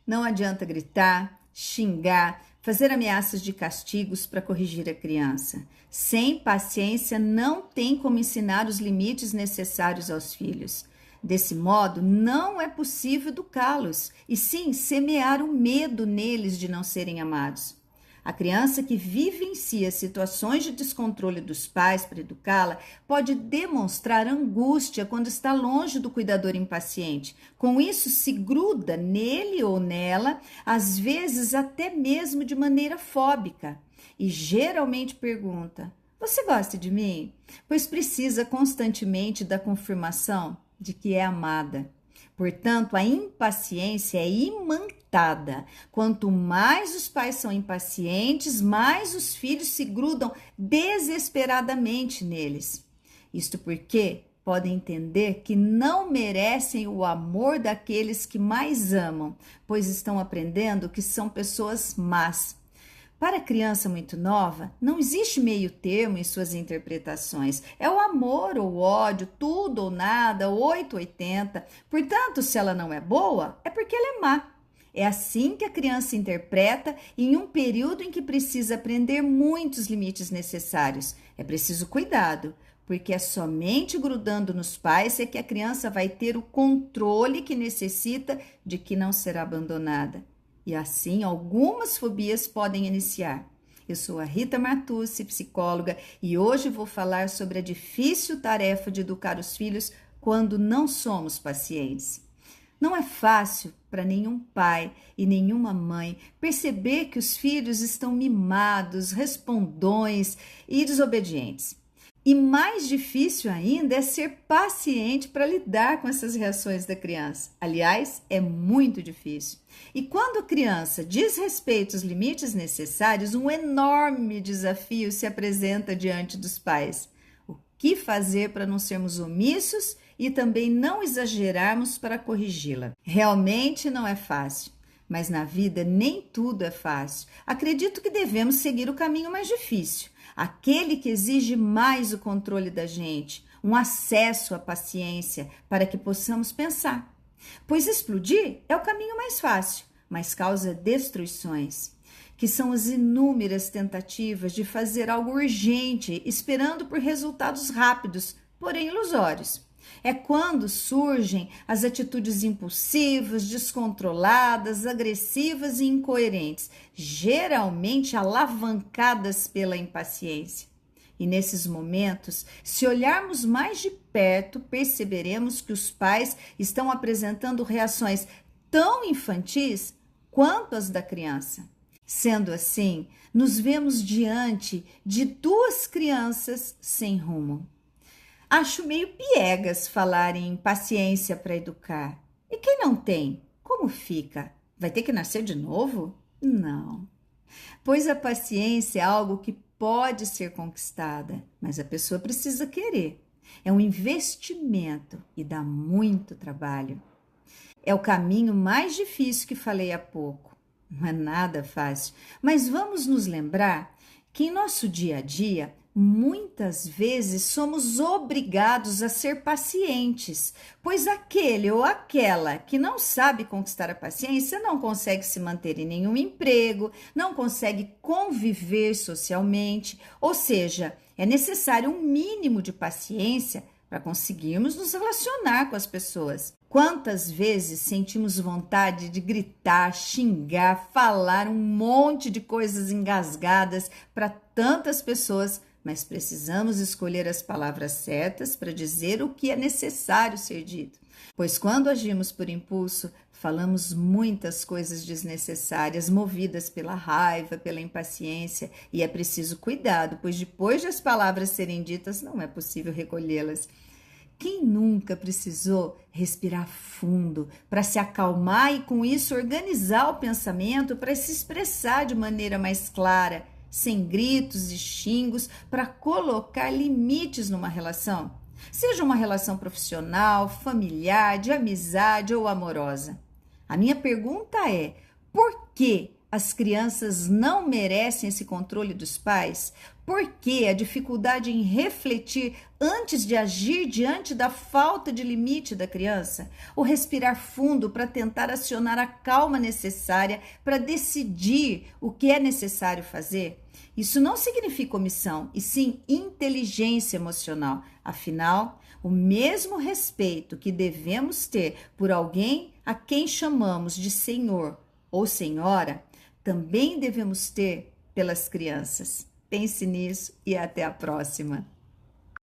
Não adianta gritar, xingar, fazer ameaças de castigos para corrigir a criança. Sem paciência, não tem como ensinar os limites necessários aos filhos. Desse modo, não é possível educá-los, e sim semear o medo neles de não serem amados. A criança que vivencia situações de descontrole dos pais para educá-la pode demonstrar angústia quando está longe do cuidador impaciente. Com isso, se gruda nele ou nela, às vezes até mesmo de maneira fóbica, e geralmente pergunta: "Você gosta de mim?", pois precisa constantemente da confirmação de que é amada. Portanto, a impaciência é imantada. Quanto mais os pais são impacientes, mais os filhos se grudam desesperadamente neles. Isto porque podem entender que não merecem o amor daqueles que mais amam, pois estão aprendendo que são pessoas más. Para a criança muito nova, não existe meio termo em suas interpretações. É o amor ou o ódio, tudo ou nada, 880. Portanto, se ela não é boa, é porque ela é má. É assim que a criança interpreta em um período em que precisa aprender muitos limites necessários. É preciso cuidado, porque é somente grudando nos pais é que a criança vai ter o controle que necessita de que não será abandonada. E assim, algumas fobias podem iniciar. Eu sou a Rita Martucci, psicóloga, e hoje vou falar sobre a difícil tarefa de educar os filhos quando não somos pacientes. Não é fácil para nenhum pai e nenhuma mãe perceber que os filhos estão mimados, respondões e desobedientes. E mais difícil ainda é ser paciente para lidar com essas reações da criança. Aliás, é muito difícil. E quando a criança desrespeita os limites necessários, um enorme desafio se apresenta diante dos pais. O que fazer para não sermos omissos e também não exagerarmos para corrigi-la? Realmente não é fácil. Mas na vida nem tudo é fácil. Acredito que devemos seguir o caminho mais difícil, aquele que exige mais o controle da gente, um acesso à paciência para que possamos pensar. Pois explodir é o caminho mais fácil, mas causa destruições, que são as inúmeras tentativas de fazer algo urgente, esperando por resultados rápidos, porém ilusórios. É quando surgem as atitudes impulsivas, descontroladas, agressivas e incoerentes, geralmente alavancadas pela impaciência. E nesses momentos, se olharmos mais de perto, perceberemos que os pais estão apresentando reações tão infantis quanto as da criança. Sendo assim, nos vemos diante de duas crianças sem rumo. Acho meio piegas falar em paciência para educar. E quem não tem, como fica? Vai ter que nascer de novo? Não. Pois a paciência é algo que pode ser conquistada, mas a pessoa precisa querer. É um investimento e dá muito trabalho. É o caminho mais difícil que falei há pouco. Não é nada fácil, mas vamos nos lembrar que em nosso dia a dia, muitas vezes somos obrigados a ser pacientes, pois aquele ou aquela que não sabe conquistar a paciência não consegue se manter em nenhum emprego, não consegue conviver socialmente, ou seja, é necessário um mínimo de paciência para conseguirmos nos relacionar com as pessoas. Quantas vezes sentimos vontade de gritar, xingar, falar um monte de coisas engasgadas para tantas pessoas, mas precisamos escolher as palavras certas para dizer o que é necessário ser dito. Pois quando agimos por impulso, falamos muitas coisas desnecessárias, movidas pela raiva, pela impaciência, e é preciso cuidado, pois depois de as palavras serem ditas, não é possível recolhê-las. Quem nunca precisou respirar fundo para se acalmar e com isso organizar o pensamento para se expressar de maneira mais clara, sem gritos e xingos, para colocar limites numa relação? Seja uma relação profissional, familiar, de amizade ou amorosa. A minha pergunta é: por que as crianças não merecem esse controle dos pais? Por que a dificuldade em refletir antes de agir diante da falta de limite da criança? Ou respirar fundo para tentar acionar a calma necessária para decidir o que é necessário fazer? Isso não significa omissão, e sim inteligência emocional. Afinal, o mesmo respeito que devemos ter por alguém a quem chamamos de Senhor ou Senhora, também devemos ter pelas crianças. Pense nisso e até a próxima.